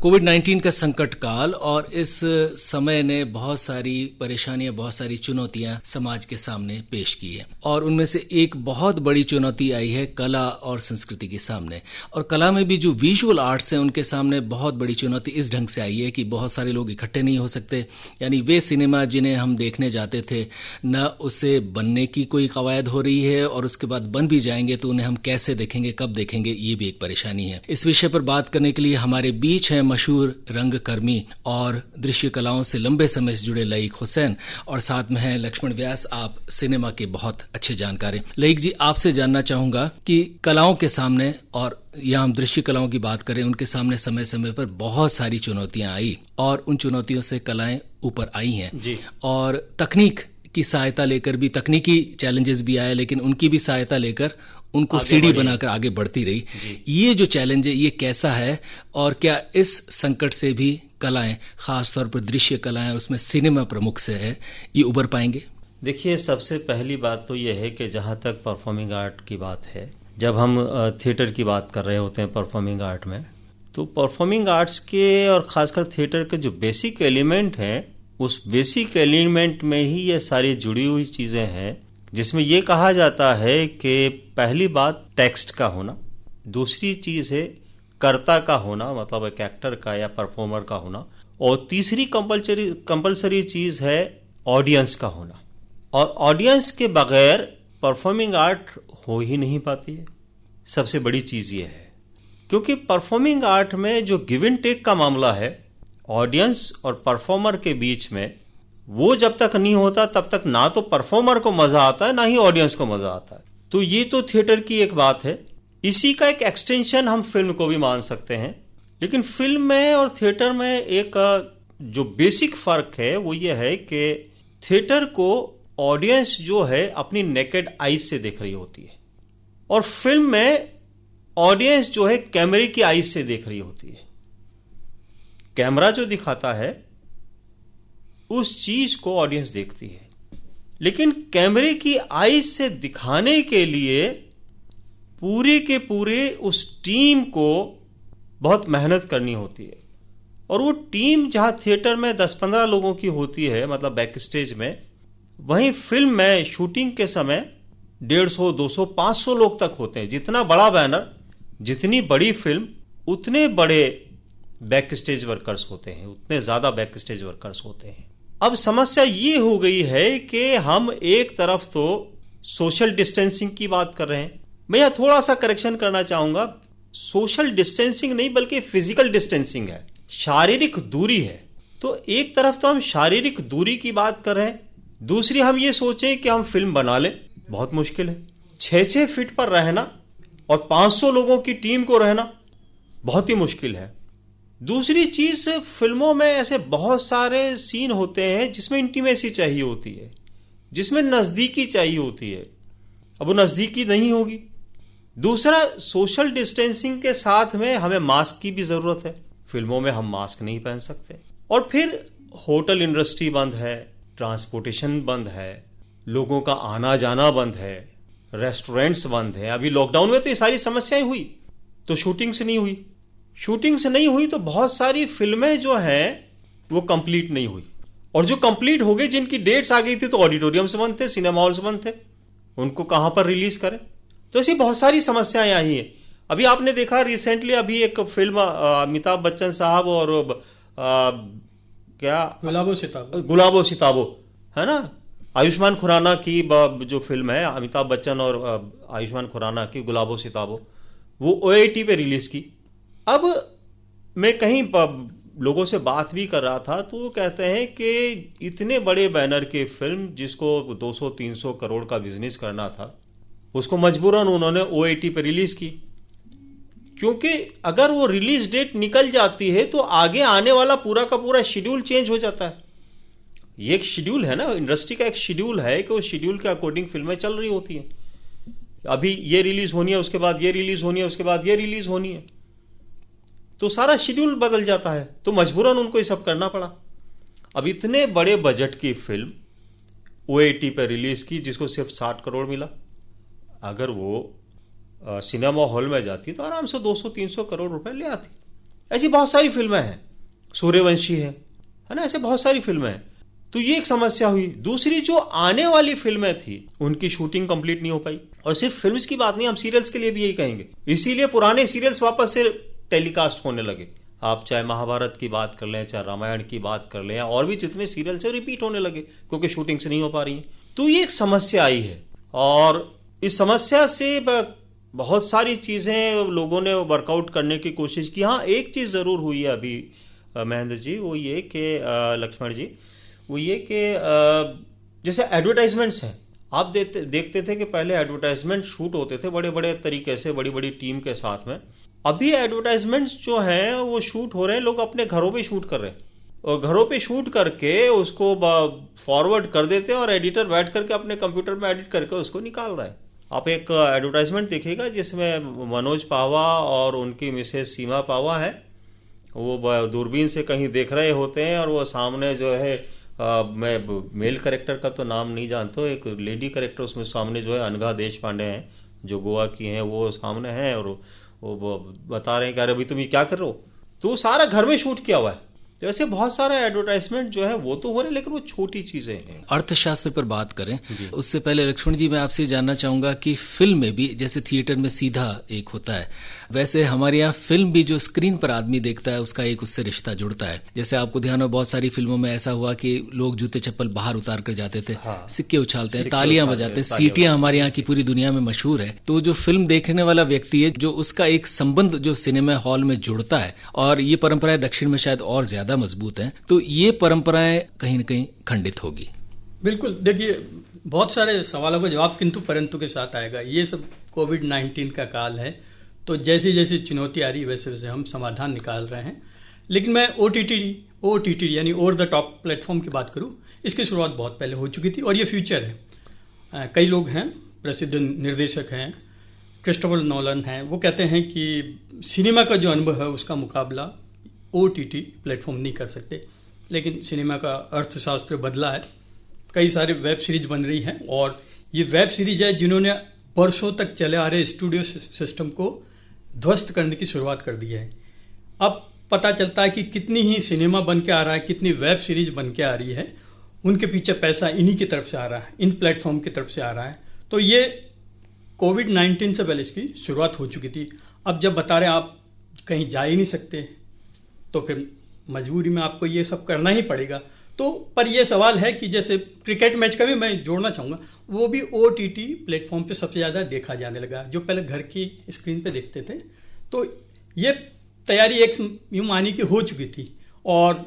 कोविड-19 का संकट काल और इस समय ने बहुत सारी परेशानियां, बहुत सारी चुनौतियां समाज के सामने पेश की है और उनमें से एक बहुत बड़ी चुनौती आई है कला और संस्कृति के सामने। और कला में भी जो विजुअल आर्ट्स हैं उनके सामने बहुत बड़ी चुनौती इस ढंग से आई है कि बहुत सारे लोग इकट्ठे नहीं हो सकते, यानी वे सिनेमा जिन्हें हम देखने जाते थे न उसे बनने की कोई कवायद हो रही है और उसके बाद बन भी जाएंगे तो उन्हें हम कैसे देखेंगे, कब देखेंगे, ये भी एक परेशानी है। इस विषय पर बात करने के लिए हमारे बीच है मशहूर रंगकर्मी और दृश्य कलाओं से लंबे समय से जुड़े लईक हुसैन और साथ में हैं लक्ष्मण व्यास। आप सिनेमा के बहुत अच्छे जानकार हैं। लईक जी, आपसे जानना चाहूंगा कि कलाओं के सामने, और या हम दृश्य कलाओं की बात करें, उनके सामने समय समय पर बहुत सारी चुनौतियां आई और उन चुनौतियों से कलाएं ऊपर आई हैं जी। और तकनीक की सहायता लेकर भी, तकनीकी चैलेंजेस भी आए लेकिन उनकी भी सहायता लेकर उनको सीढ़ी बनाकर आगे बढ़ती रही। ये जो चैलेंज है ये कैसा है और क्या इस संकट से भी कलाएं, खासतौर पर दृश्य कलाएं, उसमें सिनेमा प्रमुख से है, ये उबर पाएंगे? देखिए, सबसे पहली बात तो ये है कि जहाँ तक परफॉर्मिंग आर्ट की बात है, जब हम थिएटर की बात कर रहे होते हैं परफॉर्मिंग आर्ट में, तो परफॉर्मिंग आर्ट्स के और खासकर थिएटर के जो बेसिक एलिमेंट हैं, उस बेसिक एलिमेंट में ही ये सारी जुड़ी हुई चीज़ें हैं, जिसमें ये कहा जाता है कि पहली बात टेक्स्ट का होना, दूसरी चीज़ है कर्ता का होना, मतलब एक एक्टर का या परफॉर्मर का होना, और तीसरी कंपलसरी चीज़ है ऑडियंस का होना। और ऑडियंस के बगैर परफॉर्मिंग आर्ट हो ही नहीं पाती है। सबसे बड़ी चीज़ ये है, क्योंकि परफॉर्मिंग आर्ट में जो गिव एंड टेक का मामला है ऑडियंस और परफॉर्मर के बीच में, वो जब तक नहीं होता तब तक ना तो परफॉर्मर को मजा आता है ना ही ऑडियंस को मजा आता है। तो ये तो थिएटर की एक बात है। इसी का एक एक्सटेंशन हम फिल्म को भी मान सकते हैं। लेकिन फिल्म में और थिएटर में एक जो बेसिक फर्क है वो ये है कि थिएटर को ऑडियंस जो है अपनी नेकेड आईज से देख रही होती है और फिल्म में ऑडियंस जो है कैमरे की आईज से देख रही होती है। कैमरा जो दिखाता है उस चीज को ऑडियंस देखती है, लेकिन कैमरे की आईज से दिखाने के लिए पूरे के पूरे उस टीम को बहुत मेहनत करनी होती है। और वो टीम जहां थिएटर में 10-15 लोगों की होती है, मतलब बैक स्टेज में, वहीं फिल्म में शूटिंग के समय 150, 200, 500 लोग तक होते हैं। जितना बड़ा बैनर, जितनी बड़ी फिल्म, उतने बड़े बैक स्टेज वर्कर्स होते हैं, उतने ज्यादा बैक स्टेज वर्कर्स होते हैं। अब समस्या ये हो गई है कि हम एक तरफ तो सोशल डिस्टेंसिंग की बात कर रहे हैं। मैं यह थोड़ा सा करेक्शन करना चाहूंगा, सोशल डिस्टेंसिंग नहीं बल्कि फिजिकल डिस्टेंसिंग है, शारीरिक दूरी है। तो एक तरफ तो हम शारीरिक दूरी की बात कर रहे हैं, दूसरी हम ये सोचें कि हम फिल्म बना लें, बहुत मुश्किल है। 6-6 फीट पर रहना और 500 लोगों की टीम को रहना बहुत ही मुश्किल है। दूसरी चीज, फिल्मों में ऐसे बहुत सारे सीन होते हैं जिसमें इंटीमेसी चाहिए होती है, जिसमें नजदीकी चाहिए होती है। अब वो नजदीकी नहीं होगी। दूसरा, सोशल डिस्टेंसिंग के साथ में हमें मास्क की भी जरूरत है। फिल्मों में हम मास्क नहीं पहन सकते। और फिर होटल इंडस्ट्री बंद है, ट्रांसपोर्टेशन बंद है, लोगों का आना जाना बंद है, रेस्टोरेंट्स बंद है। अभी लॉकडाउन में तो ये सारी समस्याएं हुई, तो शूटिंग से नहीं हुई। शूटिंग से नहीं हुई तो बहुत सारी फिल्में जो हैं वो कंप्लीट नहीं हुई, और जो कंप्लीट हो गई, जिनकी डेट्स आ गई थी, तो ऑडिटोरियम से बंद थे, सिनेमा हॉल से बंद थे, उनको कहां पर रिलीज करें। तो ऐसी बहुत सारी समस्याएं आई हैं। अभी आपने देखा रिसेंटली, अभी एक फिल्म अमिताभ बच्चन साहब और क्या गुलाबो सिताबो है ना, आयुष्मान खुराना की जो फिल्म है, अमिताभ बच्चन और आयुष्मान खुराना की गुलाबो सिताबो, वो OTT पे रिलीज की। अब मैं कहीं लोगों से बात भी कर रहा था तो वो कहते हैं कि इतने बड़े बैनर की फिल्म जिसको 200-300 करोड़ का बिजनेस करना था, उसको मजबूरन उन्होंने OTT पे रिलीज की, क्योंकि अगर वो रिलीज डेट निकल जाती है तो आगे आने वाला पूरा का पूरा शेड्यूल चेंज हो जाता है। ये एक शेड्यूल है ना, इंडस्ट्री का एक शेड्यूल है कि वो शेड्यूल के अकॉर्डिंग फिल्में चल रही होती हैं। अभी ये रिलीज होनी है, उसके बाद ये रिलीज होनी है, उसके बाद ये रिलीज होनी है, तो सारा शेड्यूल बदल जाता है। तो मजबूरन उनको ये सब करना पड़ा। अब इतने बड़े बजट की फिल्म OTT पर रिलीज की जिसको सिर्फ 60 करोड़ मिला, अगर वो सिनेमा हॉल में जाती तो आराम से 200-300 करोड़ रुपए ले आती। ऐसी बहुत सारी फिल्में हैं, सूर्यवंशी है ना, ऐसे बहुत सारी फिल्में हैं। तो ये एक समस्या हुई। दूसरी, जो आने वाली फिल्में थी उनकी शूटिंग कंप्लीट नहीं हो पाई। और सिर्फ फिल्म्स की बात नहीं, हम सीरियल्स के लिए भी यही कहेंगे। इसीलिए पुराने सीरियल्स वापस से टेलीकास्ट होने लगे। आप चाहे महाभारत की बात कर लें, चाहे रामायण की बात कर लें, और भी जितने सीरियल्स हैं रिपीट होने लगे क्योंकि शूटिंग से नहीं हो पा रही है। तो ये एक समस्या आई है, और इस समस्या से बहुत सारी चीजें लोगों ने वर्कआउट करने की कोशिश की। हाँ, एक चीज जरूर हुई है अभी महेंद्र जी, वो ये कि लक्ष्मण जी, वो ये कि जैसे एडवर्टाइजमेंट्स हैं, आप देखते थे कि पहले एडवर्टाइजमेंट शूट होते थे बड़े बड़े तरीके से, बड़ी बड़ी टीम के साथ में। अभी एडवर्टाइजमेंट्स जो हैं वो शूट हो रहे हैं, लोग अपने घरों पे शूट कर रहे हैं, और घरों पे शूट करके उसको फॉरवर्ड कर देते हैं, और एडिटर बैठ करके अपने कंप्यूटर में एडिट करके उसको निकाल रहा है। आप एक एडवर्टाइजमेंट देखिएगा जिसमें मनोज पावा और उनकी मिसेस सीमा पावा है, वो दूरबीन से कहीं देख रहे होते हैं, और वो सामने जो है मैं मेल कैरेक्टर का तो नाम नहीं जानता, एक लेडी कैरेक्टर उसमें सामने जो है अनघा देश पांडे हैं, जो गोवा की हैं, वो सामने हैं, और वो बता रहे हैं कि अरे अभी तुम ये क्या कर रहे हो। तो सारा घर में शूट किया हुआ है। तो ऐसे बहुत सारे एडवर्टाइजमेंट जो है वो तो हो रहे हैं, लेकिन वो छोटी चीजें हैं। अर्थशास्त्र पर बात करें उससे पहले लक्ष्मण जी, मैं आपसे जानना चाहूंगा कि फिल्म में भी जैसे थिएटर में सीधा एक होता है, वैसे हमारे यहाँ फिल्म भी जो स्क्रीन पर आदमी देखता है उसका एक उससे रिश्ता जुड़ता है। जैसे आपको ध्यान हो, बहुत सारी फिल्मों में ऐसा हुआ कि लोग जूते चप्पल बाहर उतार कर जाते थे, सिक्के उछालते हैं, तालियां बजाते हैं, सीटियां हमारे यहाँ की पूरी दुनिया में मशहूर है। तो जो फिल्म देखने वाला व्यक्ति है, जो उसका एक संबंध जो सिनेमा हॉल में जुड़ता है, और ये परंपराएं दक्षिण में शायद और ज्यादा मजबूत हैं, तो ये परंपराएं कहीं न कहीं खंडित होगी। बिल्कुल, देखिए बहुत सारे सवालों का जवाब किंतु परंतु के साथ आएगा। ये सब कोविड-19 का काल है, तो जैसी जैसी चुनौती आ रही है वैसे वैसे हम समाधान निकाल रहे हैं। लेकिन मैं OTT यानी ओवर द टॉप प्लेटफॉर्म की बात करूं, इसकी शुरुआत बहुत पहले हो चुकी थी, और ये फ्यूचर है। कई लोग हैं, प्रसिद्ध निर्देशक हैं, क्रिस्टोफर नोलन हैं, वो कहते हैं कि सिनेमा का जो अनुभव है उसका मुकाबला OTT प्लेटफॉर्म नहीं कर सकते। लेकिन सिनेमा का अर्थशास्त्र बदला है, कई सारे वेब सीरीज बन रही हैं, और ये वेब सीरीज है जिन्होंने वर्षों तक चले आ रहे स्टूडियो सिस्टम को ध्वस्त करने की शुरुआत कर दी है। अब पता चलता है कि कितनी ही सिनेमा बन के आ रहा है, कितनी वेब सीरीज बन के आ रही है, उनके पीछे पैसा इन्हीं की तरफ से आ रहा है, इन प्लेटफॉर्म की तरफ से आ रहा है। तो ये कोविड-19 से पहले इसकी शुरुआत हो चुकी थी। अब जब बता रहे हैं आप कहीं जा ही नहीं सकते, तो फिर मजबूरी में आपको ये सब करना ही पड़ेगा। तो पर यह सवाल है कि जैसे क्रिकेट मैच का भी मैं जोड़ना चाहूँगा, वो भी OTT प्लेटफॉर्म पे सबसे ज़्यादा देखा जाने लगा, जो पहले घर की स्क्रीन पे देखते थे। तो ये तैयारी एक यूँ मानी की हो चुकी थी, और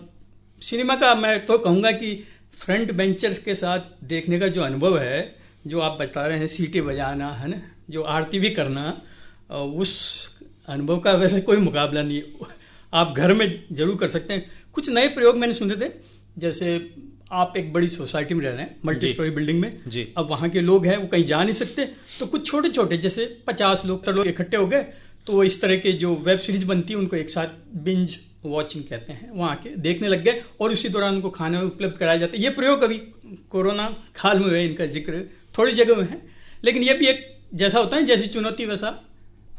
सिनेमा का मैं तो कहूँगा कि फ्रंट बेंचर्स के साथ देखने का जो अनुभव है, जो आप बता रहे हैं सीटी बजाना है ना, जो आरती भी करना, उस अनुभव का वैसे कोई मुकाबला नहीं। आप घर में जरूर कर सकते हैं। कुछ नए प्रयोग मैंने सुने थे, जैसे आप एक बड़ी सोसाइटी में रह रहे हैं, मल्टी स्टोरी बिल्डिंग में जी। अब वहाँ के लोग हैं वो कहीं जा नहीं सकते, तो कुछ छोटे छोटे जैसे 50 लोग इकट्ठे हो गए, तो इस तरह के जो वेब सीरीज बनती है उनको एक साथ बिंज वॉचिंग कहते हैं, वहाँ के देखने लग गए, और उसी दौरान उनको खाना उपलब्ध कराया जाता है। ये प्रयोग अभी कोरोना काल में हुए, इनका जिक्र थोड़ी जगह में है, लेकिन ये भी एक जैसा होता है, जैसी चुनौती वैसा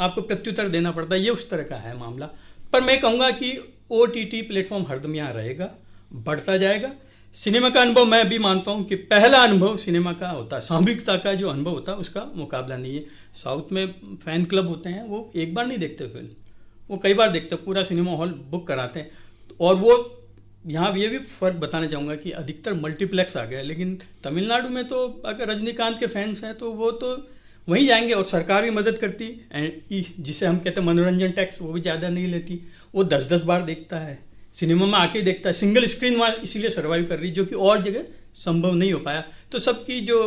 आपको प्रत्युत्तर देना पड़ता है, ये उस तरह का है मामला। पर मैं कहूँगा कि OTT प्लेटफॉर्म हरदम यहाँ रहेगा, बढ़ता जाएगा। सिनेमा का अनुभव मैं भी मानता हूँ कि पहला अनुभव सिनेमा का होता है, सामूहिकता का जो अनुभव होता है उसका मुकाबला नहीं है। साउथ में फैन क्लब होते हैं, वो एक बार नहीं देखते फिल्म, वो कई बार देखते, पूरा सिनेमा हॉल बुक कराते हैं। और वो यहाँ ये भी फर्क बताना चाहूँगा कि अधिकतर मल्टीप्लेक्स आ गया, लेकिन तमिलनाडु में तो अगर रजनीकांत के फैंस हैं तो वो तो वहीं जाएंगे, और सरकार भी मदद करती है, जिसे हम कहते हैं मनोरंजन टैक्स, वो भी ज़्यादा नहीं लेती, वो 10-10 बार देखता है, सिनेमा में आके देखता है। सिंगल स्क्रीन वहाँ इसीलिए सर्वाइव कर रही, जो कि और जगह संभव नहीं हो पाया। तो सबकी जो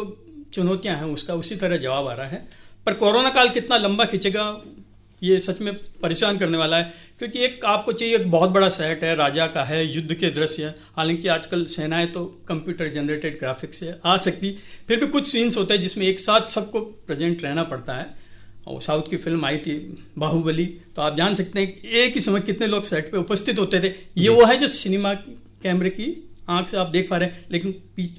चुनौतियां हैं उसका उसी तरह जवाब आ रहा है। पर कोरोना काल कितना लंबा खिंचेगा ये सच में परेशान करने वाला है, क्योंकि एक आपको चाहिए, एक बहुत बड़ा सेट है, राजा का है, युद्ध के दृश्य है। हालांकि आजकल सेनाएं तो कंप्यूटर जनरेटेड ग्राफिक्स से आ सकती, फिर भी कुछ सीन्स होते हैं जिसमें एक साथ सबको प्रेजेंट रहना पड़ता है। और साउथ की फिल्म आई थी बाहुबली, तो आप जान सकते हैं कि एक ही समय कितने लोग सेट पे उपस्थित होते थे। ये वो है जो सिनेमा कैमरे की आंख से आप देख पा रहे हैं, लेकिन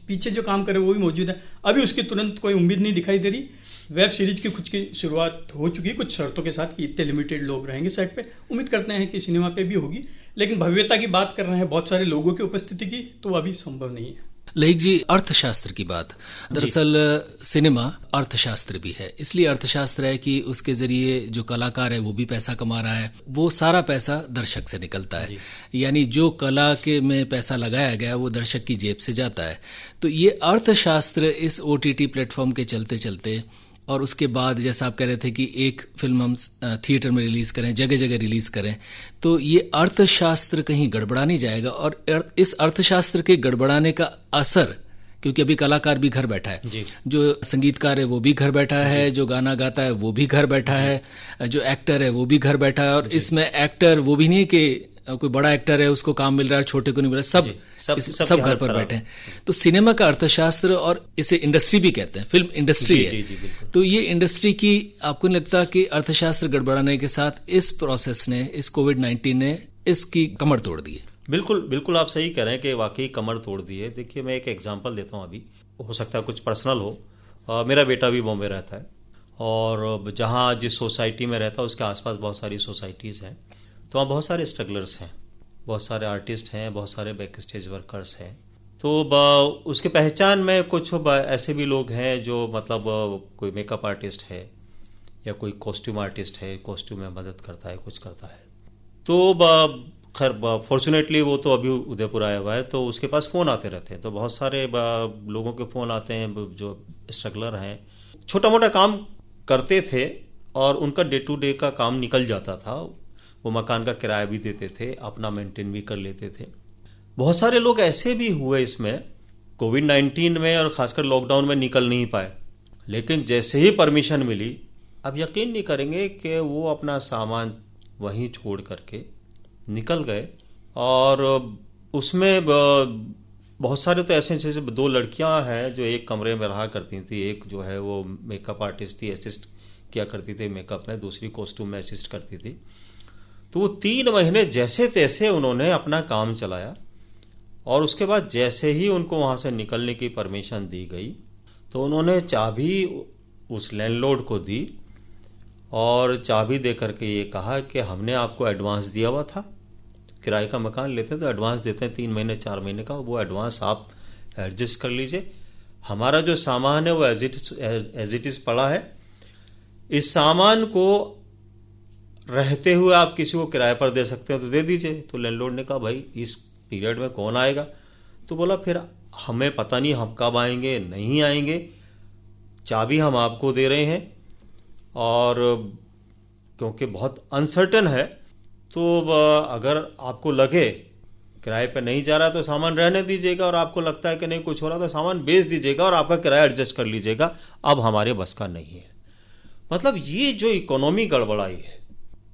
पीछे जो काम करे वो भी मौजूद है। अभी उसकी तुरंत कोई उम्मीद नहीं दिखाई दे रही, वेब सीरीज की कुछ की शुरुआत हो चुकी है कुछ शर्तों के साथ कि इतने लिमिटेड लोग रहेंगे सेट पे। उम्मीद करते हैं कि सिनेमा पे भी होगी, लेकिन भव्यता की बात कर रहे हैं बहुत सारे लोगों की उपस्थिति की, तो वो अभी संभव नहीं है। लहिक जी, अर्थशास्त्र की बात, दरअसल सिनेमा अर्थशास्त्र भी है, इसलिए अर्थशास्त्र है कि उसके जरिए जो कलाकार है वो भी पैसा कमा रहा है, वो सारा पैसा दर्शक से निकलता है, यानी जो कला के में पैसा लगाया गया वो दर्शक की जेब से जाता है। तो ये अर्थशास्त्र इस OTT प्लेटफॉर्म के चलते चलते, और उसके बाद जैसा आप कह रहे थे कि एक फिल्म हम थिएटर में रिलीज करें, जगह जगह रिलीज करें, तो ये अर्थशास्त्र कहीं गड़बड़ा नहीं जाएगा? और इस अर्थशास्त्र के गड़बड़ाने का असर, क्योंकि अभी कलाकार भी घर बैठा है, जो संगीतकार है वो भी घर बैठा है, जो गाना गाता है वो भी घर बैठा है, जो एक्टर है वो भी घर बैठा है, और इसमें एक्टर वो भी नहीं कि कोई बड़ा एक्टर है उसको काम मिल रहा है, छोटे को नहीं मिल रहा, सब घर पर बैठे हैं। तो सिनेमा का अर्थशास्त्र, और इसे इंडस्ट्री भी कहते हैं, फिल्म इंडस्ट्री है। तो ये इंडस्ट्री की, आपको नहीं लगता कि अर्थशास्त्र गड़बड़ाने के साथ इस प्रोसेस ने, इस कोविड-19 ने इसकी कमर तोड़ दी है? बिल्कुल आप सही कह रहे हैं कि वाकई कमर तोड़ दी है। देखिए, मैं एक एग्जांपल देता हूं, अभी हो सकता है कुछ पर्सनल हो। मेरा बेटा भी बॉम्बे रहता है, और जहां जिस सोसाइटी में रहता है उसके आसपास बहुत सारी सोसाइटीज़ हैं, तो वहाँ बहुत सारे स्ट्रगलर्स हैं, बहुत सारे आर्टिस्ट हैं, बहुत सारे बैक स्टेज वर्कर्स हैं। तो उसके पहचान में कुछ ऐसे भी लोग हैं जो मतलब कोई मेकअप आर्टिस्ट है या कोई कॉस्ट्यूम आर्टिस्ट है, कॉस्ट्यूम में मदद करता है, कुछ करता है। तो खैर फॉर्चुनेटली वो तो अभी उदयपुर आया हुआ है, तो उसके पास फ़ोन आते रहते हैं, तो बहुत सारे लोगों के फ़ोन आते हैं जो स्ट्रगलर हैं, छोटा मोटा काम करते थे और उनका डे टू डे का काम निकल जाता था। वो मकान का किराया भी देते थे, अपना मेंटेन भी कर लेते थे। बहुत सारे लोग ऐसे भी हुए इसमें कोविड-19 में, और खासकर लॉकडाउन में निकल नहीं पाए, लेकिन जैसे ही परमिशन मिली, अब यकीन नहीं करेंगे कि वो अपना सामान वहीं छोड़ करके निकल गए। और उसमें बहुत सारे तो ऐसे, जैसे 2 लड़कियां हैं जो एक कमरे में रहा करती थी, एक जो है वो मेकअप आर्टिस्ट थी, असिस्ट किया करती थी मेकअप में, दूसरी कॉस्ट्यूम में असिस्ट करती थी। तो वो 3 महीने जैसे तैसे उन्होंने अपना काम चलाया, और उसके बाद जैसे ही उनको वहां से निकलने की परमिशन दी गई, तो उन्होंने चाबी उस लैंडलॉर्ड को दी, और चाबी दे करके ये कहा कि हमने आपको एडवांस दिया हुआ था, किराए का मकान लेते हैं तो एडवांस देते हैं 3 महीने 4 महीने का, वो एडवांस आप एडजस्ट कर लीजिए, हमारा जो सामान है वो एज इट इज पड़ा है, इस सामान को रहते हुए आप किसी को किराए पर दे सकते हो तो दे दीजिए। तो लैंडलॉर्ड ने कहा भाई इस पीरियड में कौन आएगा? तो बोला फिर हमें पता नहीं हम कब आएंगे, नहीं आएंगे, चाबी हम आपको दे रहे हैं, और क्योंकि बहुत अनसर्टन है, तो अगर आपको लगे किराए पर नहीं जा रहा तो सामान रहने दीजिएगा, और आपको लगता है कि नहीं कुछ हो रहा तो सामान बेच दीजिएगा और आपका किराया एडजस्ट कर लीजिएगा, अब हमारे बस का नहीं है। मतलब ये जो इकोनॉमी गड़बड़ाई है,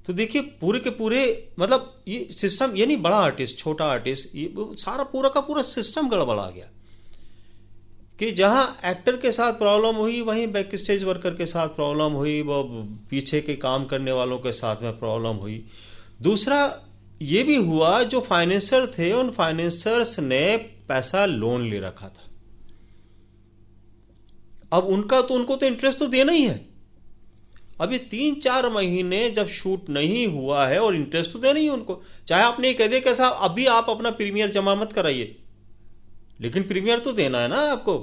तो देखिए पूरे के पूरे, मतलब ये सिस्टम, यानी बड़ा आर्टिस्ट, छोटा आर्टिस्ट, ये सारा पूरा का पूरा सिस्टम गड़बड़ा गया, कि जहां एक्टर के साथ प्रॉब्लम हुई वहीं बैक स्टेज वर्कर के साथ प्रॉब्लम हुई, वो पीछे के काम करने वालों के साथ में प्रॉब्लम हुई। दूसरा ये भी हुआ, जो फाइनेंसर थे उन फाइनेंसर्स ने पैसा लोन ले रखा था, अब उनको तो इंटरेस्ट तो देना ही है। अभी 3-4 महीने जब शूट नहीं हुआ है और इंटरेस्ट तो देना ही है उनको, चाहे आपने ये कह दिया कैसा अभी आप अपना प्रीमियर जमा मत कराइए, लेकिन प्रीमियर तो देना है ना आपको,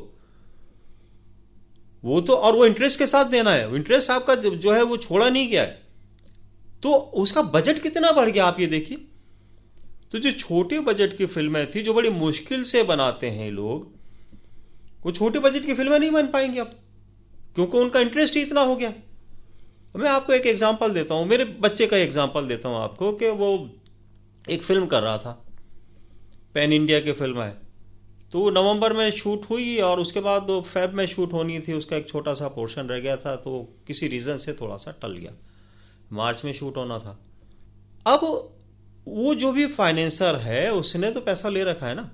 वो तो, और वो इंटरेस्ट के साथ देना है, इंटरेस्ट आपका जो है वो छोड़ा नहीं गया है, तो उसका बजट कितना बढ़ गया आप ये देखिए। तो जो छोटे बजट की फिल्में थी, जो बड़ी मुश्किल से बनाते हैं लोग, वो छोटे बजट की फिल्में नहीं बन पाएंगी अब, क्योंकि उनका इंटरेस्ट ही इतना हो गया। मैं आपको एक एग्जांपल देता हूं, मेरे बच्चे का एग्जांपल देता हूं आपको, कि वो एक फिल्म कर रहा था, पैन इंडिया की फिल्म है, तो नवंबर में शूट हुई और उसके बाद फेब में शूट होनी थी, उसका एक छोटा सा पोर्शन रह गया था, तो किसी रीजन से थोड़ा सा टल गया, मार्च में शूट होना था। अब वो जो भी फाइनेंसर है उसने तो पैसा ले रखा है ना,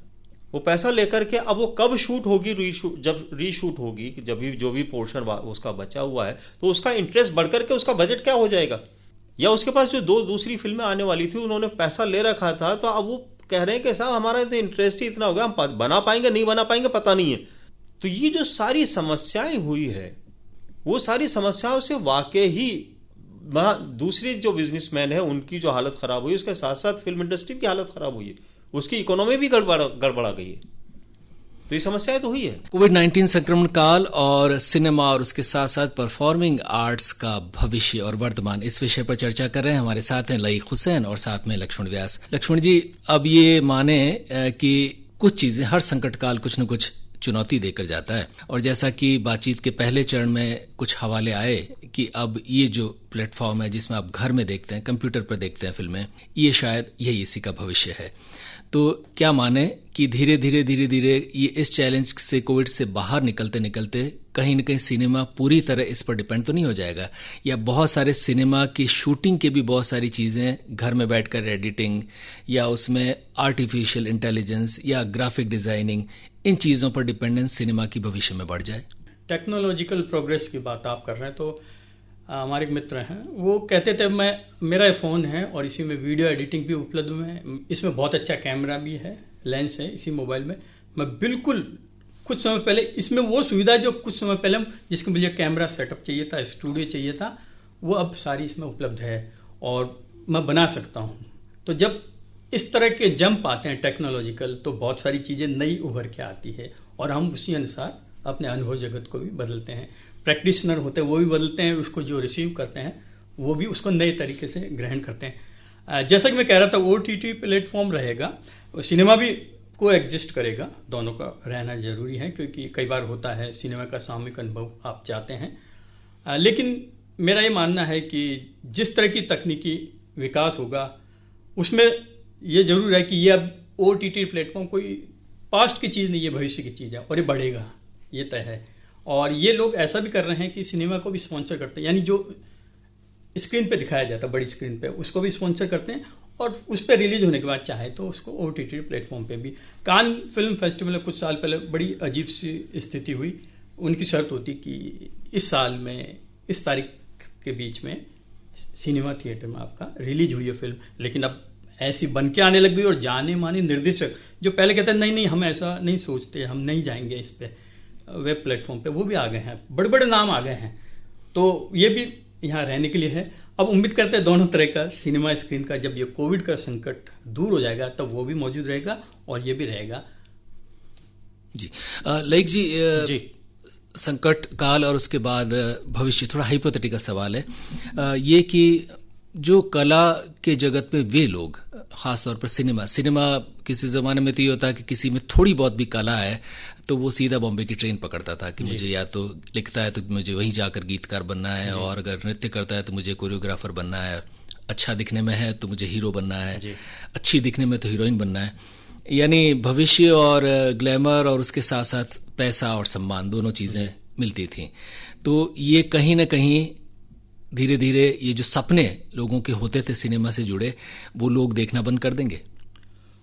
वो पैसा लेकर के अब वो कब शूट होगी, जब रीशूट होगी, जब भी जो भी पोर्शन उसका बचा हुआ है, तो उसका इंटरेस्ट बढ़कर के उसका बजट क्या हो जाएगा। या उसके पास जो दूसरी फिल्में आने वाली थी उन्होंने पैसा ले रखा था, तो अब वो कह रहे हैं कि साहब हमारा तो इंटरेस्ट ही इतना हो गया, हम बना पाएंगे नहीं बना पाएंगे पता नहीं है। तो ये जो सारी समस्याएं हुई है वो सारी समस्याओं से वाकई ही दूसरे जो बिजनेसमैन है उनकी जो हालत खराब हुई, उसके साथ साथ फिल्म इंडस्ट्री की हालत खराब हुई है, उसकी इकोनॉमी भी गड़बड़ा गई है। तो ये समस्या तो हुई है। कोविड-19 संक्रमण काल और सिनेमा और उसके साथ साथ परफॉर्मिंग आर्ट्स का भविष्य और वर्तमान, इस विषय पर चर्चा कर रहे हैं। हमारे साथ हैं लईक हुसैन और साथ में लक्ष्मण व्यास। लक्ष्मण जी, अब ये माने कि कुछ चीजें, हर संकट काल कुछ न कुछ चुनौती देकर जाता है, और जैसा कि बातचीत के पहले चरण में कुछ हवाले आए कि अब ये जो प्लेटफॉर्म है जिसमें आप घर में देखते हैं, कंप्यूटर पर देखते हैं फिल्में, ये शायद यही इसी का भविष्य है। तो क्या माने कि धीरे धीरे ये इस चैलेंज से, कोविड से बाहर निकलते निकलते कहीं न कहीं सिनेमा पूरी तरह इस पर डिपेंड तो नहीं हो जाएगा, या बहुत सारे सिनेमा की शूटिंग के भी बहुत सारी चीज़ें घर में बैठकर एडिटिंग या उसमें आर्टिफिशियल इंटेलिजेंस या ग्राफिक डिजाइनिंग, इन चीज़ों पर डिपेंडेंस सिनेमा की भविष्य में बढ़ जाए? टेक्नोलॉजिकल प्रोग्रेस की बात आप कर रहे हैं, तो हमारे एक मित्र हैं, वो कहते थे मेरा फ़ोन है और इसी में वीडियो एडिटिंग भी उपलब्ध है, इसमें बहुत अच्छा कैमरा भी है, लेंस है इसी मोबाइल में, मैं बिल्कुल कुछ समय पहले इसमें वो सुविधा जो कुछ समय पहले जिसके मुझे कैमरा सेटअप चाहिए था, स्टूडियो चाहिए था, वो अब सारी इसमें उपलब्ध है और मैं बना सकता हूँ। तो जब इस तरह के जंप आते हैं टेक्नोलॉजिकल, तो बहुत सारी चीज़ें नई उभर के आती है और हम उसी अनुसार अपने अनुभव जगत को भी बदलते हैं। प्रैक्टिशनर होते हैं वो भी बदलते हैं, उसको जो रिसीव करते हैं वो भी उसको नए तरीके से ग्रहण करते हैं। जैसा कि मैं कह रहा था, OTT प्लेटफॉर्म रहेगा, सिनेमा भी को एग्जिस्ट करेगा, दोनों का रहना जरूरी है, क्योंकि कई बार होता है सिनेमा का सामूहिक अनुभव आप चाहते हैं। लेकिन मेरा ये मानना है कि जिस तरह की तकनीकी विकास होगा उसमें ये जरूर है कि ये अब OTT प्लेटफॉर्म कोई पास्ट की चीज़ नहीं, ये भविष्य की चीज़ है और ये बढ़ेगा, ये तय है। और ये लोग ऐसा भी कर रहे हैं कि सिनेमा को भी स्पॉन्सर करते हैं, यानी जो स्क्रीन पे दिखाया जाता है बड़ी स्क्रीन पे, उसको भी स्पॉन्सर करते हैं और उस पर रिलीज होने के बाद चाहे तो उसको OTT प्लेटफॉर्म पे भी। कान फिल्म फेस्टिवल में कुछ साल पहले बड़ी अजीब सी स्थिति हुई, उनकी शर्त होती कि इस साल में इस तारीख के बीच में सिनेमा थिएटर में आपका रिलीज हुई है फिल्म, लेकिन अब ऐसी बन के आने लग गई और जाने माने निर्देशक जो पहले कहते हैं नहीं हम ऐसा नहीं सोचते, हम नहीं जाएंगे इस पे वेब प्लेटफॉर्म पे, वो भी आ गए हैं, बड़े बड़े नाम आ गए हैं। तो ये भी यहाँ रहने के लिए है। अब उम्मीद करते हैं दोनों तरह का सिनेमा स्क्रीन का, जब ये कोविड का संकट दूर हो जाएगा तब वो भी मौजूद रहेगा और ये भी रहेगा। जी लईक जी, संकट काल और उसके बाद भविष्य, थोड़ा हाइपोथेटिकल सवाल है ये कि जो कला के जगत में वे लोग, खासतौर पर सिनेमा किसी ज़माने में तो ये होता है कि किसी में थोड़ी बहुत भी कला है तो वो सीधा बॉम्बे की ट्रेन पकड़ता था कि मुझे या तो लिखता है तो मुझे वहीं जाकर गीतकार बनना है, और अगर नृत्य करता है तो मुझे कोरियोग्राफर बनना है, अच्छा दिखने में है तो मुझे हीरो बनना है, अच्छी दिखने में तो हीरोइन बनना है। यानी भविष्य और ग्लैमर और उसके साथ साथ पैसा और सम्मान, दोनों चीज़ें मिलती थी। तो ये कहीं ना कहीं धीरे धीरे ये जो सपने लोगों के होते थे सिनेमा से जुड़े, वो लोग देखना बंद कर देंगे?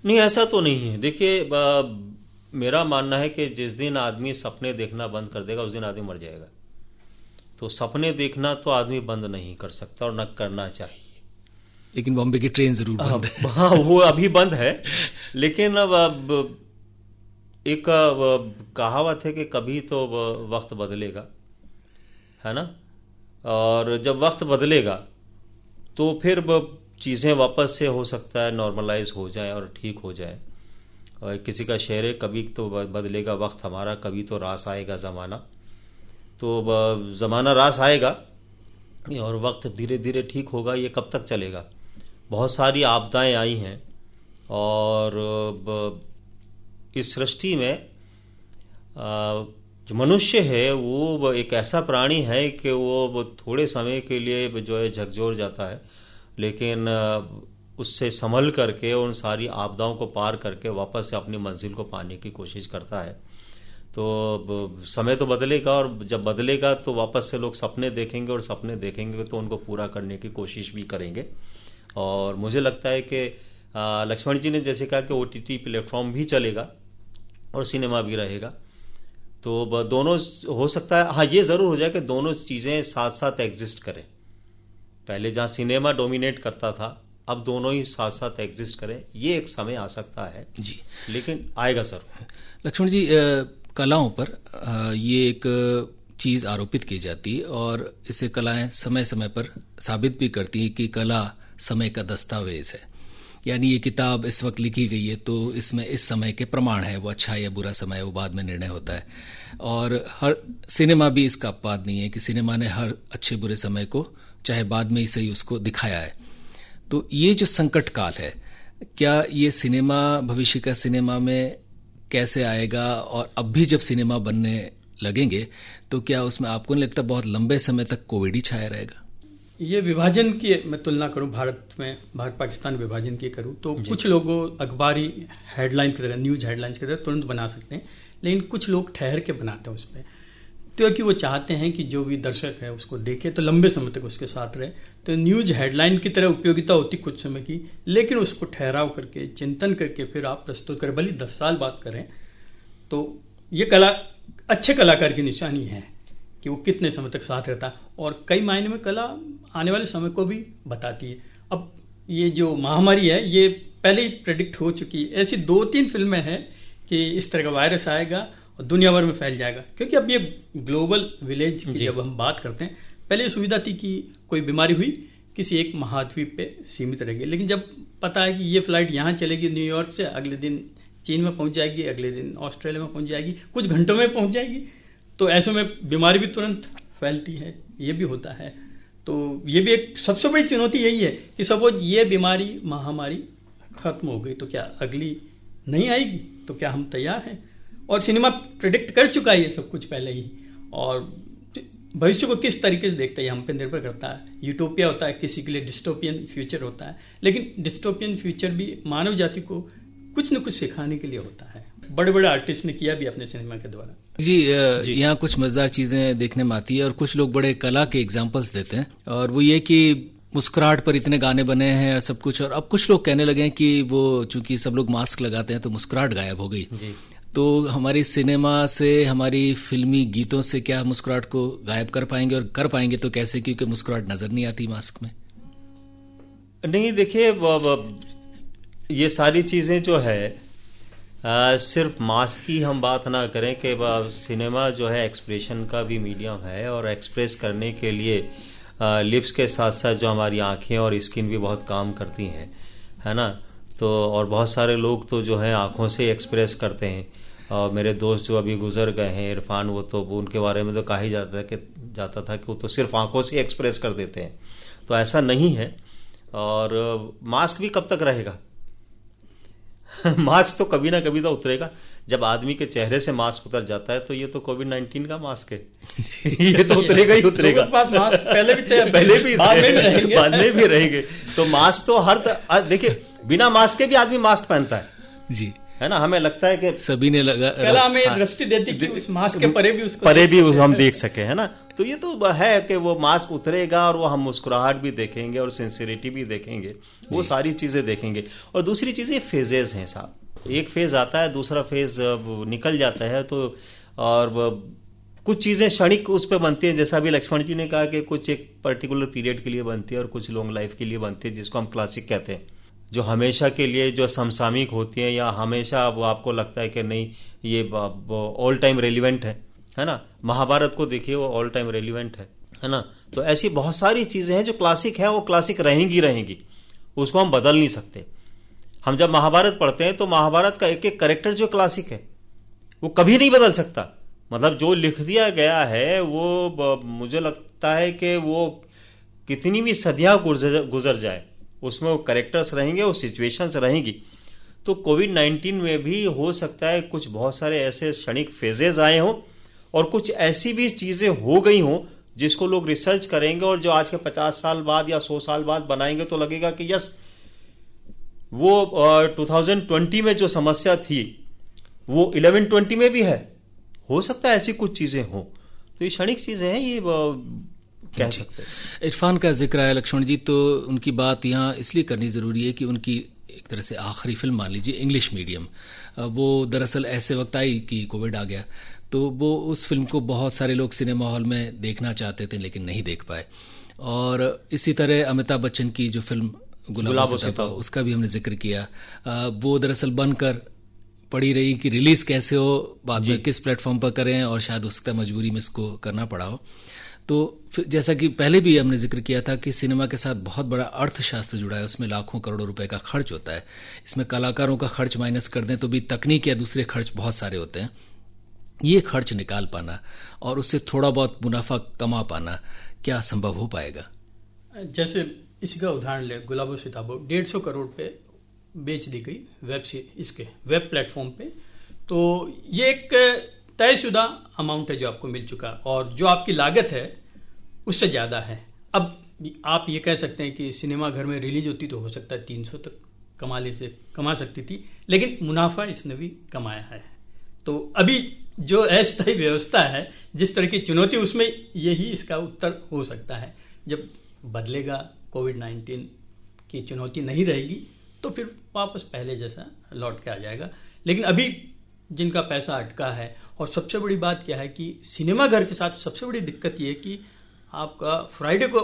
नहीं, ऐसा तो नहीं है। देखिए, मेरा मानना है कि जिस दिन आदमी सपने देखना बंद कर देगा उस दिन आदमी मर जाएगा। तो सपने देखना तो आदमी बंद नहीं कर सकता और न करना चाहिए। लेकिन बॉम्बे की ट्रेन जरूर बंद है। हाँ, वो अभी बंद है, लेकिन अब एक कहावत है कि कभी तो वक्त बदलेगा, है ना। और जब वक्त बदलेगा तो फिर चीज़ें वापस से हो सकता है नॉर्मलाइज हो जाए और ठीक हो जाए। और किसी का शेर है, कभी तो बदलेगा वक्त हमारा, कभी तो रास आएगा ज़माना। तो ज़माना रास आएगा और वक्त धीरे धीरे ठीक होगा। ये कब तक चलेगा? बहुत सारी आपदाएं आई हैं और इस सृष्टि में जो मनुष्य है वो एक ऐसा प्राणी है कि वो थोड़े समय के लिए जो है झकझोर जाता है, लेकिन उससे संभल करके उन सारी आपदाओं को पार करके वापस से अपनी मंजिल को पाने की कोशिश करता है। तो समय तो बदलेगा और जब बदलेगा तो वापस से लोग सपने देखेंगे और सपने देखेंगे तो उनको पूरा करने की कोशिश भी करेंगे। और मुझे लगता है कि लक्ष्मण जी ने जैसे कहा कि OTT प्लेटफॉर्म भी चलेगा और सिनेमा भी रहेगा, तो दोनों हो सकता है। हाँ, ये ज़रूर हो जाए कि दोनों चीज़ें साथ साथ एग्जिस्ट करें। पहले जहाँ सिनेमा डोमिनेट करता था, अब दोनों ही साथ साथ एग्जिस्ट करें। ये एक समय आ सकता है जी, लेकिन आएगा सर। लक्ष्मण जी, कलाओं पर ये एक चीज़ आरोपित की जाती है और इसे कलाएं समय समय पर साबित भी करती हैं कि कला समय का दस्तावेज है। यानी ये किताब इस वक्त लिखी गई है तो इसमें इस समय के प्रमाण है, वो अच्छा या बुरा समय है वो बाद में निर्णय होता है। और हर सिनेमा भी इसका अपवाद नहीं है कि सिनेमा ने हर अच्छे बुरे समय को चाहे बाद में ही सही उसको दिखाया है। तो ये जो संकट काल है, क्या ये सिनेमा भविष्य का सिनेमा में कैसे आएगा, और अब भी जब सिनेमा बनने लगेंगे तो क्या उसमें आपको नहीं लगता बहुत लंबे समय तक कोविड ही छाया रहेगा? ये विभाजन की मैं तुलना करूं, भारत पाकिस्तान विभाजन की करूं तो कुछ लोगों अखबारी हेडलाइन की तरह, न्यूज हेडलाइंस की तरह तुरंत बना सकते हैं, लेकिन कुछ लोग ठहर के बनाते हैं उस पर, क्योंकि वो चाहते हैं कि जो भी दर्शक है उसको देखे तो लंबे समय तक उसके साथ रहे। तो न्यूज हेडलाइन की तरह उपयोगिता होती कुछ समय की, लेकिन उसको ठहराव करके चिंतन करके फिर आप प्रस्तुत करें, भले 10 साल बात करें, तो ये अच्छे कलाकार की निशानी है कि वो कितने समय तक साथ रहता है। और कई मायने में कला आने वाले समय को भी बताती है। अब ये जो महामारी है ये पहले ही प्रेडिक्ट हो चुकी है। ऐसी 2-3 फिल्में हैं कि इस तरह का वायरस आएगा और दुनिया भर में फैल जाएगा, क्योंकि अब ये ग्लोबल विलेज की जब हम बात करते हैं, पहले सुविधा थी कि कोई बीमारी हुई किसी एक महाद्वीप पे सीमित रहेगी, लेकिन जब पता है कि ये फ्लाइट यहाँ चलेगी न्यूयॉर्क से, अगले दिन चीन में पहुंच जाएगी, अगले दिन ऑस्ट्रेलिया में पहुंच जाएगी, कुछ घंटों में पहुंच जाएगी, तो ऐसे में बीमारी भी तुरंत फैलती है, ये भी होता है। तो ये भी एक सबसे बड़ी चुनौती यही है कि सपोज ये बीमारी महामारी खत्म हो गई तो क्या अगली नहीं आएगी? तो क्या हम तैयार हैं? और सिनेमा प्रेडिक्ट कर चुका है ये सब कुछ पहले ही, और भविष्य को किस तरीके से देखता है हम पे निर्भर करता है। यूटोपिया होता है, किसी के लिए डिस्टोपियन फ्यूचर होता है, लेकिन डिस्टोपियन फ्यूचर भी मानव जाति को कुछ न कुछ सिखाने के लिए होता है। बड़े बड़े आर्टिस्ट ने किया भी अपने सिनेमा के द्वारा। जी, यहाँ कुछ मजेदार चीजें देखने में आती है और कुछ लोग बड़े कला के एग्जाम्पल्स देते हैं, और वो ये कि मुस्कुराहट पर इतने गाने बने हैं और सब कुछ, और अब कुछ लोग कहने लगे हैं कि वो चूंकि सब लोग मास्क लगाते हैं तो मुस्कुराहट गायब हो गई जी। तो हमारी सिनेमा से, हमारी फिल्मी गीतों से क्या मुस्कुराहट को गायब कर पाएंगे, और कर पाएंगे तो कैसे, क्योंकि मुस्कुराहट नजर नहीं आती मास्क में? नहीं, देखिए ये सारी चीजें जो है सिर्फ मास्क की हम बात ना करें कि सिनेमा जो है एक्सप्रेशन का भी मीडियम है, और एक्सप्रेस करने के लिए लिप्स के साथ साथ जो हमारी आंखें और स्किन भी बहुत काम करती हैं, है ना। तो और बहुत सारे लोग तो जो है आंखों से एक्सप्रेस करते हैं, और मेरे दोस्त जो अभी गुजर गए हैं इरफान, वो तो उनके बारे में तो कहा ही जाता था कि वो तो सिर्फ आंखों से एक्सप्रेस कर देते हैं। तो ऐसा नहीं है। और मास्क भी कब तक रहेगा? मास्क तो कभी ना कभी तो उतरेगा। जब आदमी के चेहरे से मास्क उतर जाता है तो ये तो कोविड-19 का मास्क है ये तो उतरेगा ही उतरेगा। पास मास्क पहले भी थे, पहले भी बाद में भी रहेंगे। तो मास्क तो देखिए बिना मास्क के भी आदमी मास्क पहनता है जी, है ना। हमें लगता है कि सभी ने कला में दृष्टि देती कि उस मास्क के परे भी हम देख सके, है ना। तो ये तो है कि वो मास्क उतरेगा और वो हम मुस्कुराहट भी देखेंगे और सिंसियरिटी भी देखेंगे, वो सारी चीजें देखेंगे। और दूसरी चीजें फेजेस हैं साहब, एक फेज आता है, दूसरा फेज निकल जाता है। तो और कुछ चीजें क्षणिक उस पर बनती है, जैसा अभी लक्ष्मण जी ने कहा कि कुछ एक पर्टिकुलर पीरियड के लिए बनती है और कुछ लॉन्ग लाइफ के लिए बनती है, जिसको हम क्लासिक कहते हैं, जो हमेशा के लिए जो समसामयिक होती हैं, या हमेशा वो आपको लगता है कि नहीं ये ऑल टाइम रेलिवेंट है ना। महाभारत को देखिए, वो ऑल टाइम रेलिवेंट है ना। तो ऐसी बहुत सारी चीजें हैं जो क्लासिक है, वो क्लासिक रहेंगी, उसको हम बदल नहीं सकते। हम जब महाभारत पढ़ते हैं तो महाभारत का एक एक कैरेक्टर जो क्लासिक है वो कभी नहीं बदल सकता। मतलब जो लिख दिया गया है वो मुझे लगता है कि वो कितनी भी सदियां गुजर जाए उसमें वो कैरेक्टर्स रहेंगे, वो सिचुएशंस रहेंगी। तो कोविड-19 में भी हो सकता है कुछ बहुत सारे ऐसे क्षणिक फेजेस आए हों और कुछ ऐसी भी चीजें हो गई हों जिसको लोग रिसर्च करेंगे और जो आज के 50 साल बाद या 100 साल बाद बनाएंगे तो लगेगा कि यस वो 2020 में जो समस्या थी वो 1120 में भी है। हो सकता है ऐसी कुछ चीजें हों। तो ये क्षणिक चीजें हैं, ये कह सकते हैं। इरफान का जिक्र है लक्ष्मण जी, तो उनकी बात यहाँ इसलिए करनी ज़रूरी है कि उनकी एक तरह से आखिरी फिल्म मान लीजिए इंग्लिश मीडियम, वो दरअसल ऐसे वक्त आई कि कोविड आ गया, तो वो उस फिल्म को बहुत सारे लोग सिनेमा हॉल में देखना चाहते थे लेकिन नहीं देख पाए। और इसी तरह अमिताभ बच्चन की जो फिल्म गुलाबो सिताफा, उसका भी हमने जिक्र किया, वो दरअसल बनकर पड़ी रही कि रिलीज कैसे हो, बाद में किस प्लेटफॉर्म पर करें, और शायद उसका मजबूरी में इसको करना पड़ा हो। तो फिर जैसा कि पहले भी हमने जिक्र किया था कि सिनेमा के साथ बहुत बड़ा अर्थशास्त्र जुड़ा है, उसमें लाखों करोड़ों रुपए का खर्च होता है। इसमें कलाकारों का खर्च माइनस कर दें तो भी तकनीक या दूसरे खर्च बहुत सारे होते हैं। ये खर्च निकाल पाना और उससे थोड़ा बहुत मुनाफा कमा पाना क्या संभव हो पाएगा? जैसे इसका उदाहरण ले, गुलाबो सिताबो 150 करोड़ पे बेच दी गई इसके वेब प्लेटफॉर्म पे। तो ये एक तयशुदा अमाउंट है जो आपको मिल चुका, और जो आपकी लागत है उससे ज़्यादा है। अब आप ये कह सकते हैं कि सिनेमा घर में रिलीज होती तो हो सकता है 300 तक कमा सकती थी, लेकिन मुनाफा इसने भी कमाया है। तो अभी जो अस्थायी व्यवस्था है, जिस तरह की चुनौती, उसमें यही इसका उत्तर हो सकता है। जब बदलेगा, कोविड-19 की चुनौती नहीं रहेगी तो फिर वापस पहले जैसा लौट के आ जाएगा। लेकिन अभी जिनका पैसा अटका है, और सबसे बड़ी बात क्या है कि सिनेमा घर के साथ सबसे बड़ी दिक्कत ये है कि आपका फ्राइडे को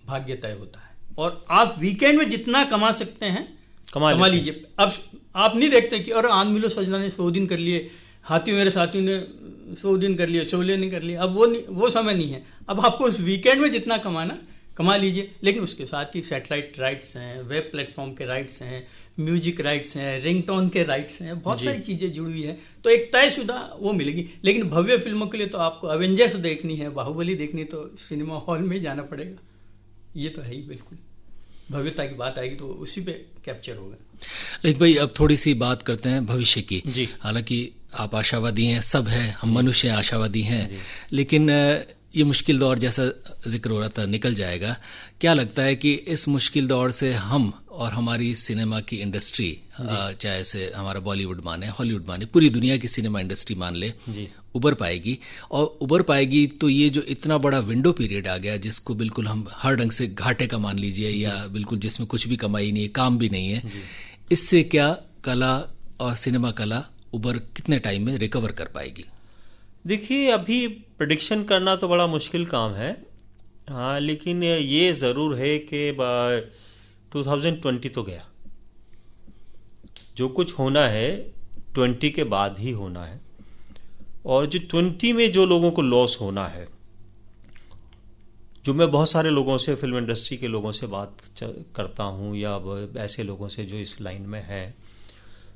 भाग्य तय होता है, और आप वीकेंड में जितना कमा सकते हैं कमा लीजिए। अब आप नहीं देखते कि और आन मिलो सजना ने 100 दिन कर लिए, हाथी मेरे साथियों ने 100 दिन कर लिए, शोले ने कर लिए। अब वो समय नहीं है। अब आपको उस वीकेंड में जितना कमा लीजिए। लेकिन उसके साथ ही सैटेलाइट राइट्स हैं, वेब प्लेटफॉर्म के राइट्स हैं, म्यूजिक राइट्स हैं, रिंगटोन के राइट्स हैं, बहुत सारी चीज़ें जुड़ी हुई हैं। तो एक तयशुदा वो मिलेगी। लेकिन भव्य फिल्मों के लिए तो आपको अवेंजर्स देखनी है, बाहुबली देखनी, तो सिनेमा हॉल में ही जाना पड़ेगा। ये तो है ही, बिल्कुल भव्यता की बात आएगी तो उसी पे कैप्चर होगा। लेकिन भाई अब थोड़ी सी बात करते हैं भविष्य की। जी, हालांकि आप आशावादी हैं, सब है, हम मनुष्य आशावादी हैं, लेकिन ये मुश्किल दौर जैसा जिक्र हो रहा था निकल जाएगा। क्या लगता है कि इस मुश्किल दौर से हम और हमारी सिनेमा की इंडस्ट्री, चाहे से हमारा बॉलीवुड माने, हॉलीवुड माने, पूरी दुनिया की सिनेमा इंडस्ट्री मान ले, उबर पाएगी? और उबर पाएगी तो ये जो इतना बड़ा विंडो पीरियड आ गया, जिसको बिल्कुल हम हर ढंग से घाटे का मान लीजिए, या बिल्कुल जिसमें कुछ भी कमाई नहीं है, काम भी नहीं है, इससे क्या कला और सिनेमा कला उबर कितने टाइम में रिकवर कर पाएगी? देखिए, अभी प्रेडिक्शन करना तो बड़ा मुश्किल काम है। हाँ, लेकिन ये ज़रूर है कि 2020 तो गया। जो कुछ होना है 20 के बाद ही होना है, और जो 20 में जो लोगों को लॉस होना है, जो मैं बहुत सारे लोगों से, फिल्म इंडस्ट्री के लोगों से बात करता हूँ, या ऐसे लोगों से जो इस लाइन में हैं,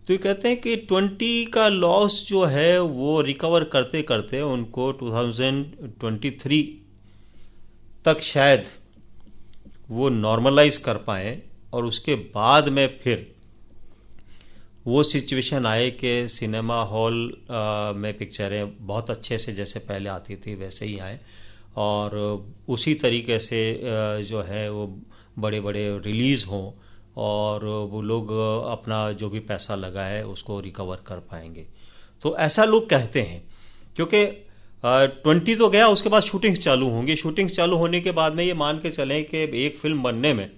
तो ये कहते हैं कि 20 का लॉस जो है वो रिकवर करते करते उनको 2023 तक शायद वो नॉर्मलाइज कर पाएँ, और उसके बाद में फिर वो सिचुएशन आए कि सिनेमा हॉल में पिक्चरें बहुत अच्छे से जैसे पहले आती थी वैसे ही आए, और उसी तरीके से जो है वो बड़े बड़े रिलीज़ हों, और वो लोग अपना जो भी पैसा लगा है उसको रिकवर कर पाएंगे। तो ऐसा लोग कहते हैं, क्योंकि 20 तो गया, उसके बाद शूटिंग्स चालू होंगी। शूटिंग्स चालू होने के बाद में ये मान के चलें कि एक फिल्म बनने में,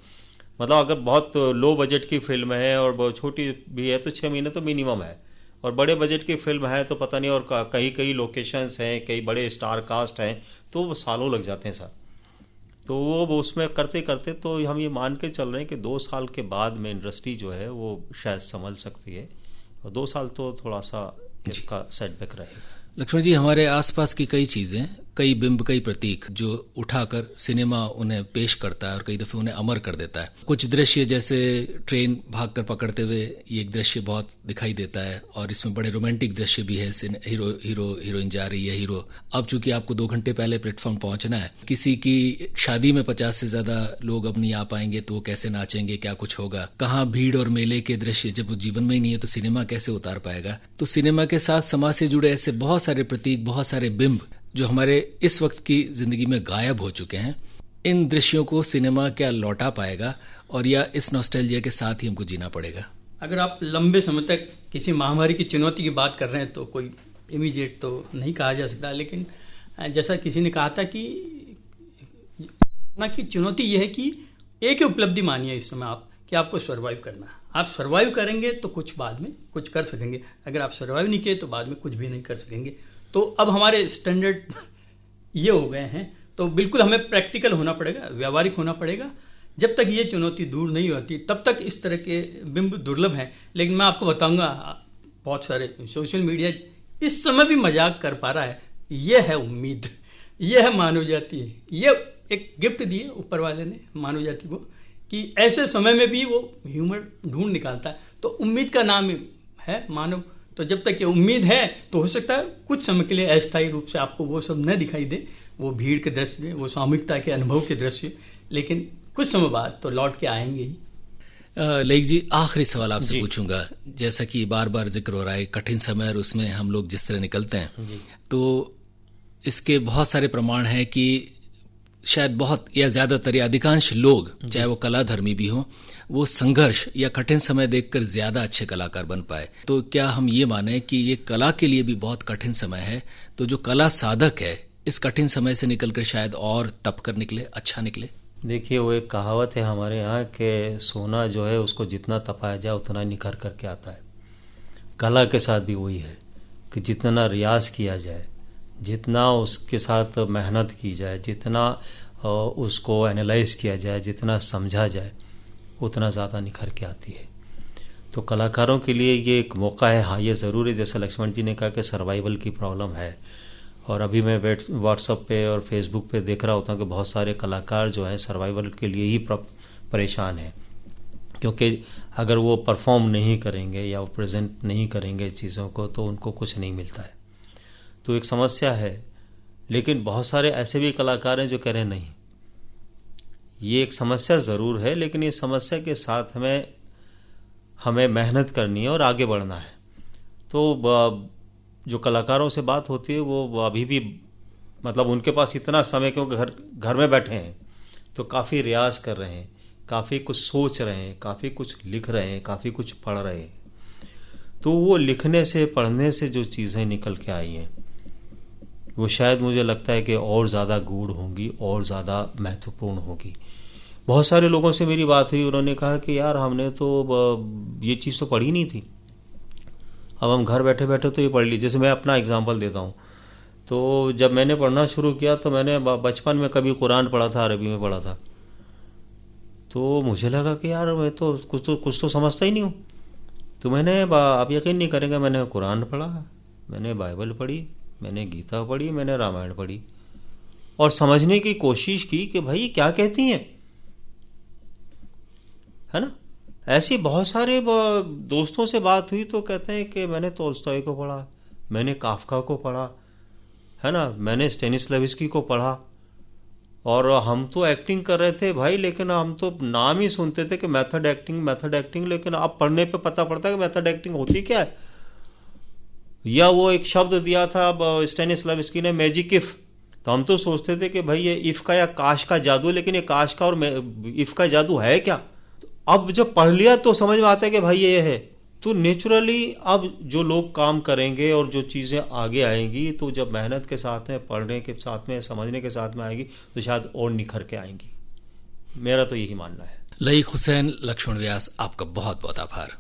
मतलब अगर बहुत लो बजट की फिल्म है और बहुत छोटी भी है तो 6 महीने तो मिनिमम है, और बड़े बजट की फिल्म है तो पता नहीं, और कई लोकेशंस हैं, कई बड़े स्टार कास्ट हैं, तो वो सालों लग जाते हैं सर। तो वो उसमें करते करते तो हम ये मान के चल रहे हैं कि 2 साल के बाद में इंडस्ट्री जो है वो शायद संभल सकती है, और 2 साल तो थोड़ा सा इसका सेटबैक रहेगा। लक्ष्मण जी, हमारे आसपास की कई चीजें, कई बिंब, कई प्रतीक जो उठाकर सिनेमा उन्हें पेश करता है और कई दफे उन्हें अमर कर देता है। कुछ दृश्य जैसे ट्रेन भागकर पकड़ते हुए, ये एक दृश्य बहुत दिखाई देता है, और इसमें बड़े रोमांटिक दृश्य भी है। हीरोइन जा रही है, हीरो, अब चूंकि आपको 2 घंटे पहले प्लेटफॉर्म पहुंचना है, किसी की शादी में 50 से ज्यादा लोग अब नहीं आ पाएंगे तो वो कैसे नाचेंगे, क्या कुछ होगा, कहाँ भीड़ और मेले के दृश्य, जब वो जीवन में ही नहीं है तो सिनेमा कैसे उतार पाएगा? तो सिनेमा के साथ समाज से जुड़े ऐसे बहुत सारे प्रतीक, बहुत सारे बिंब जो हमारे इस वक्त की जिंदगी में गायब हो चुके हैं, इन दृश्यों को सिनेमा क्या लौटा पाएगा, और या इस नॉस्टैल्जिया के साथ ही हमको जीना पड़ेगा? अगर आप लंबे समय तक किसी महामारी की चुनौती की बात कर रहे हैं तो कोई इमीडिएट तो नहीं कहा जा सकता, लेकिन जैसा किसी ने कहा था कि चुनौती यह है कि एक ही उपलब्धि मानिए इस समय आप, कि आपको सर्वाइव करना है। आप सर्वाइव करेंगे तो कुछ बाद में कुछ कर सकेंगे, अगर आप सर्वाइव नहीं किए तो बाद में कुछ भी नहीं कर सकेंगे। तो अब हमारे स्टैंडर्ड ये हो गए हैं, तो बिल्कुल हमें प्रैक्टिकल होना पड़ेगा, व्यावहारिक होना पड़ेगा। जब तक ये चुनौती दूर नहीं होती तब तक इस तरह के बिंब दुर्लभ हैं। लेकिन मैं आपको बताऊंगा, बहुत सारे सोशल मीडिया इस समय भी मजाक कर पा रहा है, ये है उम्मीद, ये है मानव जाति। ये एक गिफ्ट दिए ऊपर वाले ने मानव जाति को कि ऐसे समय में भी वो ह्यूमर ढूंढ निकालता है। तो उम्मीद का नाम है मानव। तो जब तक ये उम्मीद है तो हो सकता है कुछ समय के लिए अस्थायी रूप से आपको वो सब न दिखाई दे, वो भीड़ के दृश्य, वो सामूहिकता के अनुभव के दृश्य, लेकिन कुछ समय बाद तो लौट के आएंगे ही। ललित जी, आखिरी सवाल आपसे पूछूंगा। जैसा कि बार बार जिक्र हो रहा है कठिन समय और उसमें हम लोग जिस तरह निकलते हैं जी। तो इसके बहुत सारे प्रमाण हैं कि शायद बहुत या ज्यादातर या अधिकांश लोग, चाहे वो कलाधर्मी भी हों, वो संघर्ष या कठिन समय देखकर ज्यादा अच्छे कलाकार बन पाए। तो क्या हम ये माने कि ये कला के लिए भी बहुत कठिन समय है, तो जो कला साधक है इस कठिन समय से निकलकर शायद और तप कर निकले, अच्छा निकले? देखिए, वो एक कहावत है हमारे यहाँ के सोना जो है उसको जितना तपाया जाए उतना निखर करके आता है। कला के साथ भी वही है कि जितना रियाज किया जाए, जितना उसके साथ मेहनत की जाए, जितना उसको एनालाइज किया जाए, जितना समझा जाए, उतना ज़्यादा निखर के आती है। तो कलाकारों के लिए ये एक मौका है। हाँ, ये ज़रूर है, जैसे लक्ष्मण जी ने कहा कि सर्वाइवल की प्रॉब्लम है। और अभी मैं व्हाट्सएप पे और फेसबुक पे देख रहा होता हूँ कि बहुत सारे कलाकार जो हैं सर्वाइवल के लिए ही परेशान हैं, क्योंकि अगर वो परफॉर्म नहीं करेंगे या वो प्रेजेंट नहीं करेंगे चीज़ों को तो उनको कुछ नहीं मिलता है। तो एक समस्या है। लेकिन बहुत सारे ऐसे भी कलाकार हैं जो कह रहे हैं नहीं, ये एक समस्या ज़रूर है, लेकिन ये समस्या के साथ हमें मेहनत करनी है और आगे बढ़ना है। तो जो कलाकारों से बात होती है वो अभी भी मतलब उनके पास इतना समय, क्योंकि घर में बैठे हैं तो काफ़ी रियाज कर रहे हैं, काफ़ी कुछ सोच रहे हैं, काफ़ी कुछ लिख रहे हैं, काफ़ी कुछ पढ़ रहे हैं। तो वो लिखने से, पढ़ने से जो चीज़ें निकल के आई हैं वो शायद मुझे लगता है कि और ज़्यादा गूढ़ होंगी और ज़्यादा महत्वपूर्ण होगी। बहुत सारे लोगों से मेरी बात हुई, उन्होंने कहा कि यार हमने तो ये चीज़ तो पढ़ी नहीं थी, अब हम घर बैठे बैठे तो ये पढ़ ली। जैसे मैं अपना एग्जांपल देता हूँ, तो जब मैंने पढ़ना शुरू किया तो मैंने बचपन में कभी कुरान पढ़ा था, अरबी में पढ़ा था, तो मुझे लगा कि यार मैं तो कुछ तो समझता ही नहीं हूँ। तो मैंने, आप यकीन नहीं करेंगे, मैंने कुरान पढ़ा, मैंने बाइबल पढ़ी, मैंने गीता पढ़ी, मैंने रामायण पढ़ी और समझने की कोशिश की कि भाई क्या कहती हैं, है ना। ऐसी बहुत सारे दोस्तों से बात हुई तो कहते हैं कि मैंने तोल्स्टॉय को पढ़ा, मैंने काफका को पढ़ा, है ना, मैंने स्टेनिस्लाविस्की को पढ़ा, और हम तो एक्टिंग कर रहे थे भाई, लेकिन हम तो नाम ही सुनते थे कि मेथड एक्टिंग, लेकिन अब पढ़ने पे पता पड़ता है कि मेथड एक्टिंग होती क्या है। या वो एक शब्द दिया था स्टेनिस्लाविस्की ने, मैजिक इफ, तो हम तो सोचते थे कि भाई ये इफ का या काश का जादू, लेकिन ये काश का और इफ का जादू है क्या। अब जब पढ़ लिया तो समझ में आता है कि भाई ये है। तो नेचुरली अब जो लोग काम करेंगे और जो चीज़ें आगे आएंगी, तो जब मेहनत के साथ में, पढ़ने के साथ में, समझने के साथ में आएंगी तो शायद और निखर के आएंगी। मेरा तो यही मानना है। लईक हुसैन, लक्ष्मण व्यास, आपका बहुत बहुत आभार।